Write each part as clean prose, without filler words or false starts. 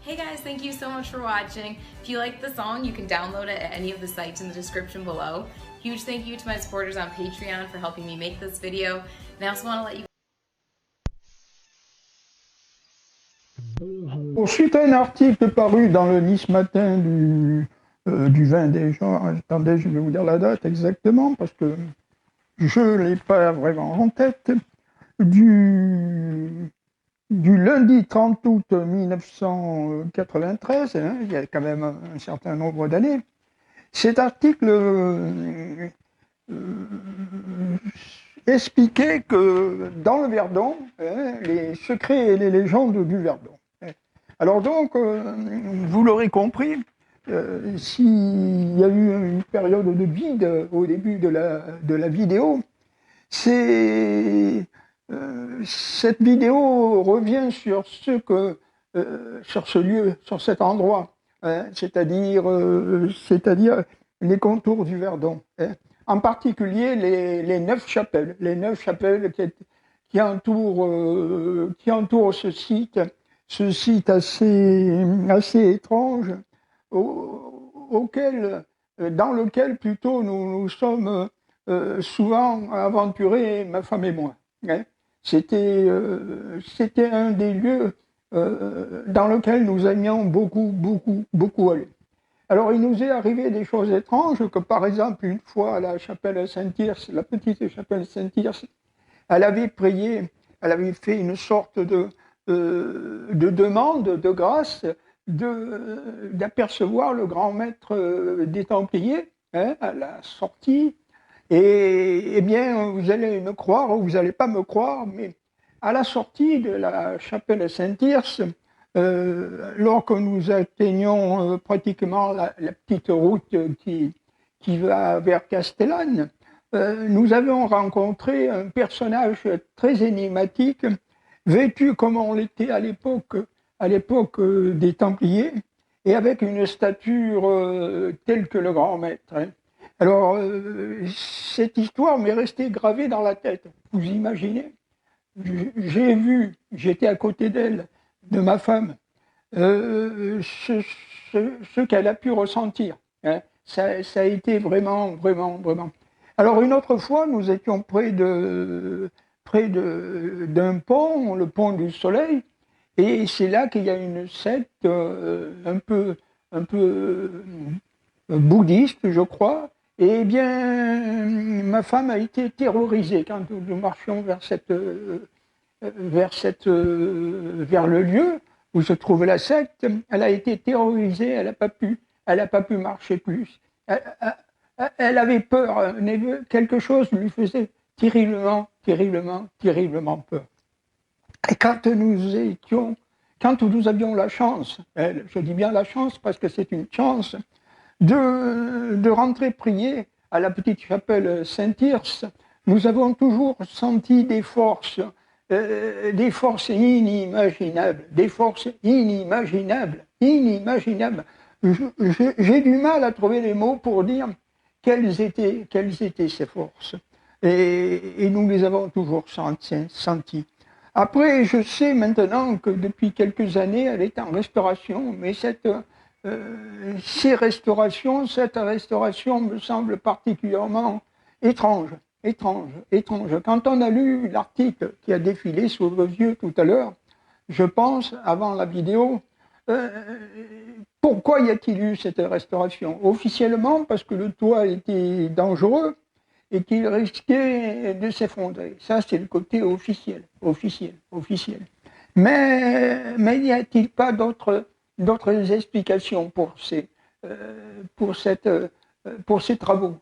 Hey guys, thank you so much for watching. If you like the song, you can download it at any of the sites in the description below. Huge thank you to my supporters on Patreon for helping me make this video. And I also want to let you Suite à un article paru dans le Nice Matin du 20 décembre, attendez, je vais vous dire la date exactement, parce que je ne l'ai pas vraiment en tête, du lundi 30 août 1993, hein, il y a quand même un certain nombre d'années. Cet article expliquait que dans le Verdon, hein, les secrets et les légendes du Verdon. Alors donc, vous l'aurez compris, s'il y a eu une période de vide au début de la vidéo, cette vidéo revient sur ce lieu, sur cet endroit, hein, c'est-à-dire les contours du Verdon, hein. En particulier les 9 chapelles, qui entourent ce site assez étrange, dans lequel plutôt nous sommes souvent aventurés, ma femme et moi, hein. C'était un des lieux dans lequel nous aimions beaucoup aller. Alors il nous est arrivé des choses étranges, que par exemple une fois à la chapelle Saint-Tirce, la petite chapelle Saint-Tirce, elle avait prié, elle avait fait une sorte de demande, de grâce, d'apercevoir le grand maître des Templiers, hein, à la sortie. Et bien, vous allez me croire ou vous n'allez pas me croire, mais à la sortie de la chapelle Saint-Tirce, lorsque nous atteignons pratiquement la petite route qui va vers Castellane, nous avons rencontré un personnage très énigmatique, vêtu comme on l'était à l'époque des Templiers, et avec une stature telle que le grand maître, hein. Alors, cette histoire m'est restée gravée dans la tête. Vous imaginez? J'étais à côté d'elle, de ma femme, ce qu'elle a pu ressentir, hein. Ça a été vraiment. Alors, une autre fois, nous étions près d'un pont, le pont du Soleil, et c'est là qu'il y a une secte un peu bouddhiste, je crois. Et bien, ma femme a été terrorisée quand nous marchions vers le lieu où se trouve la secte. Elle a été terrorisée, elle n'a pas pu marcher plus. Elle avait peur, quelque chose lui faisait terriblement peur. Et quand nous avions la chance, je dis bien la chance parce que c'est une chance, de rentrer prier à la petite chapelle Saint-Tirce, nous avons toujours senti des forces inimaginables. J'ai du mal à trouver les mots pour dire quelles étaient ces forces. Et nous les avons toujours senties. Après, je sais maintenant que depuis quelques années, elle est en restauration, mais cette restauration me semble particulièrement étrange. Quand on a lu l'article qui a défilé sous vos yeux tout à l'heure, je pense, avant la vidéo, pourquoi y a-t-il eu cette restauration? Officiellement, parce que le toit était dangereux et qu'il risquait de s'effondrer. Ça, c'est le côté officiel. Mais n'y a-t-il pas d'autres explications pour ces travaux?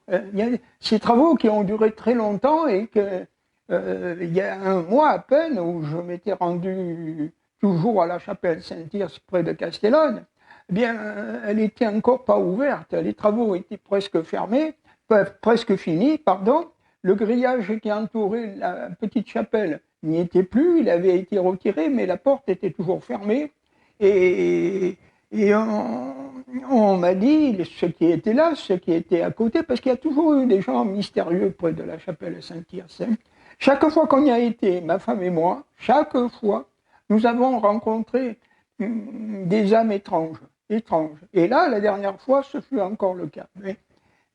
Ces travaux qui ont duré très longtemps et que il y a un mois à peine où je m'étais rendu toujours à la chapelle Saint-Tirce près de Castellane, eh bien, elle n'était encore pas ouverte. Les travaux étaient presque finis, pardon. Le grillage qui entourait la petite chapelle n'y était plus, il avait été retiré, mais la porte était toujours fermée. Et on m'a dit, ceux qui étaient là, ceux qui étaient à côté, parce qu'il y a toujours eu des gens mystérieux près de la chapelle Saint-Tirce. Chaque fois qu'on y a été, ma femme et moi, chaque fois, nous avons rencontré des âmes étranges, étranges. Et là, la dernière fois, ce fut encore le cas.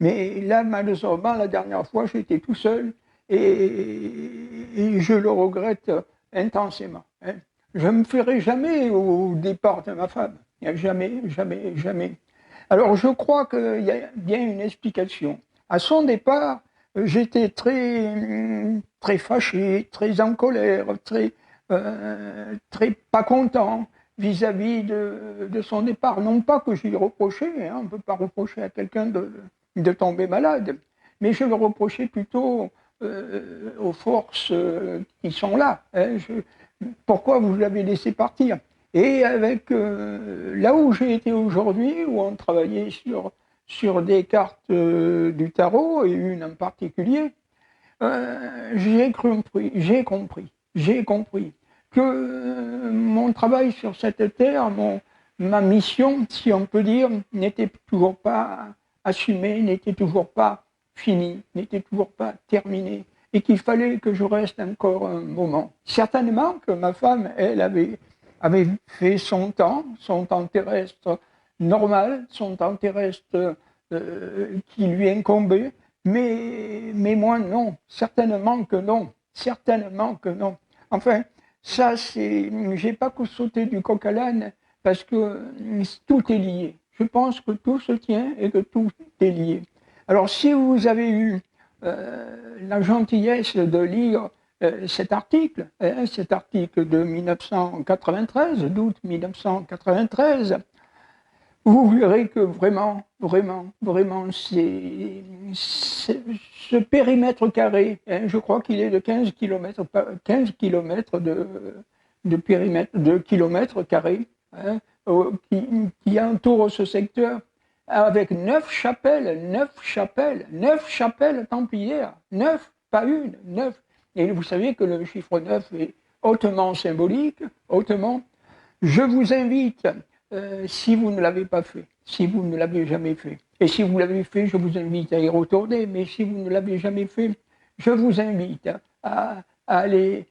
Mais là, malheureusement, la dernière fois, j'étais tout seul et je le regrette intensément. Je ne me ferai jamais au départ de ma femme. Jamais, jamais, jamais. Alors, je crois qu'il y a bien une explication. À son départ, j'étais très fâché, très en colère, très pas content vis-à-vis de son départ. Non pas que je lui reprochais, on ne peut pas reprocher à quelqu'un de tomber malade, mais je le reprochais plutôt aux forces qui sont là. Pourquoi vous l'avez laissé partir? Et avec là où j'ai été aujourd'hui, où on travaillait sur des cartes du tarot, et une en particulier, j'ai compris que mon travail sur cette terre, ma mission, si on peut dire, n'était toujours pas assumée, n'était toujours pas finie, n'était toujours pas terminée, et qu'il fallait que je reste encore un moment. Certainement que ma femme, elle avait fait son temps terrestre normal, son temps terrestre qui lui incombait, mais moi non, certainement que non, certainement que non. Enfin, ça c'est, j'ai pas sauté du coq à l'âne parce que tout est lié. Je pense que tout se tient et que tout est lié. Alors si vous avez eu la gentillesse de lire cet article de 1993, d'août 1993, vous verrez que vraiment, ce périmètre carré, je crois qu'il est de 15 km, 15 km de périmètre, de kilomètres carrés, qui entoure ce secteur, avec 9 chapelles templières, 9, pas une, 9. Et vous savez que le chiffre 9 est hautement symbolique, hautement. Je vous invite, si vous ne l'avez pas fait, si vous ne l'avez jamais fait, et si vous l'avez fait, je vous invite à y retourner, mais si vous ne l'avez jamais fait, je vous invite à aller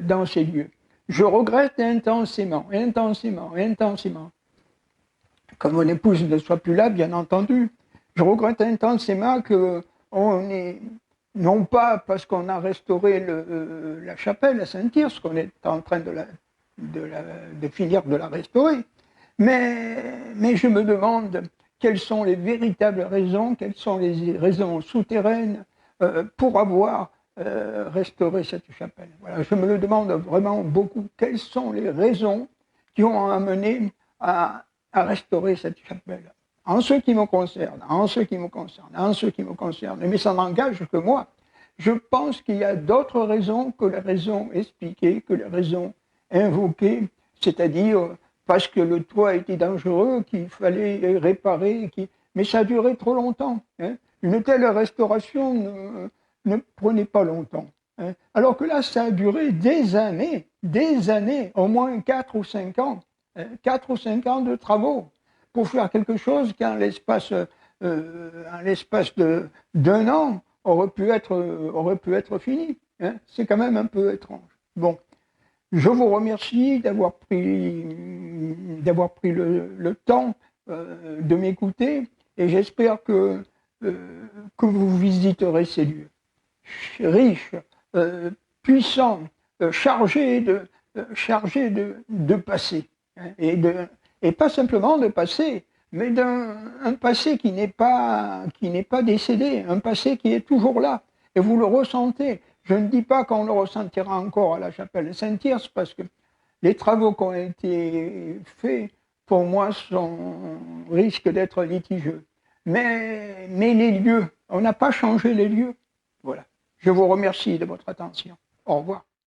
dans ces lieux. Je regrette intensément, que mon épouse ne soit plus là, bien entendu. Je regrette intensément qu'on ait, non pas parce qu'on a restauré la chapelle à Saint-Thyrse, qu'on est en train de finir de la restaurer, mais je me demande quelles sont les véritables raisons, quelles sont les raisons souterraines pour avoir restauré cette chapelle. Voilà, je me le demande vraiment beaucoup. Quelles sont les raisons qui ont amené à restaurer cette chapelle? En ce qui me concerne, mais ça n'engage que moi. Je pense qu'il y a d'autres raisons que les raisons expliquées, que les raisons invoquées, c'est-à-dire parce que le toit était dangereux, qu'il fallait réparer, mais ça a duré trop longtemps. Une telle restauration ne prenait pas longtemps. Alors que là, ça a duré des années, au moins 4 ou 5 ans, 4 ou 5 ans de travaux pour faire quelque chose qui, en l'espace d'un an, aurait pu être fini. C'est quand même un peu étrange. Bon. Je vous remercie d'avoir pris le temps de m'écouter et j'espère que vous visiterez ces lieux riches, puissants, chargés de passé. Et pas simplement de passé, mais d'un passé qui n'est pas décédé, un passé qui est toujours là. Et vous le ressentez. Je ne dis pas qu'on le ressentira encore à la chapelle Saint-Thyrse, parce que les travaux qui ont été faits, pour moi, risquent d'être litigieux. Mais les lieux, on n'a pas changé les lieux. Voilà. Je vous remercie de votre attention. Au revoir.